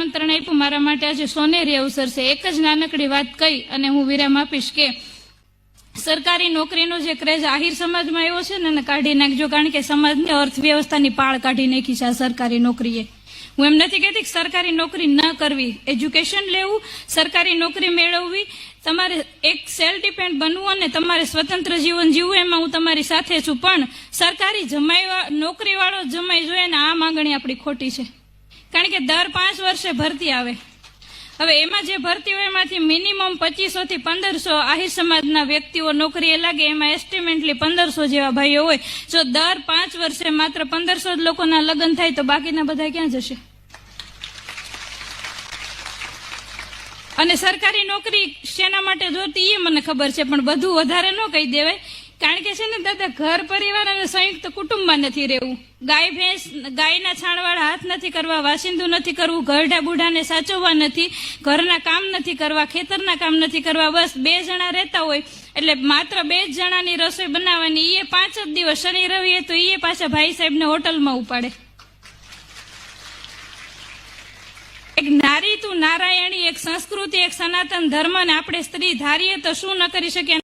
આમંત્રણ આપ્યું મારા માટે આજે સોનેરી અવસર છે। એક જ નાનકડી વાત કહી અને હું વિરામ આપીશ કે સરકારી નોકરીનો જે ક્રેઝ આહિર સમાજમાં આવ્યો છે ને એને કાઢી નાખજો, કારણ કે સમાજની અર્થવ્યવસ્થાની પાળ કાઢી નાખી છે આ સરકારી નોકરીએ। હું એમ નથી કહેતી કે સરકારી નોકરી ન કરવી, એજ્યુકેશન લેવું, સરકારી નોકરી મેળવવી, તમારે એક સેલ્ફ ડિપેન્ડ બનવું અને તમારે સ્વતંત્ર જીવન જીવવું, એમાં હું તમારી સાથે છું। પણ સરકારી નોકરીવાળો જમાઈ જોઈએ ને આ માંગણી આપણી ખોટી છે, કારણ કે દર 5 વર્ષે ભરતી આવે। હવે એમાં જે ભરતી હોય એમાંથી મિનિમમ 2500 થી 1500 આહિર સમાજના વ્યક્તિઓ નોકરીએ લાગે, એમાં એસ્ટિમેટલી 1500 જેવા ભાઈઓ હોય। જો દર 5 વર્ષે માત્ર 1500 જ લોકોના લગ્ન થાય તો બાકીના બધા ક્યાં જશે? અને સરકારી નોકરી શેના માટે જોતી એ મને ખબર છે, પણ બધું વધારે ન કહી દેવાય, કારણ કે છે ને દાદા, ઘર પરિવાર અને સંયુક્ત કુટુંબમાં નથી રહેવું। ગાય ભેંસ, ગાયના છાણવાળા હાથ નથી કરવા, વાસિંદુ નથી કરવું, ઘરડા બુઢાને સાચવવા નથી, ઘરના કામ નથી કરવા, ખેતરના કામ નથી કરવા, બસ 2 જણા રહેતા હોય એટલે માત્ર 2 જ જણાની રસોઈ બનાવવાની, એ 5 જ દિવસ, શનિ રવિએ તો એ પાછા ભાઈ સાહેબને હોટલમાં ઉપાડે। એક નારી તું નારાયણી, એક સંસ્કૃતિ, એક સનાતન ધર્મ, ને આપણે સ્ત્રી ધારીએ તો શું ન કરી શકીએ।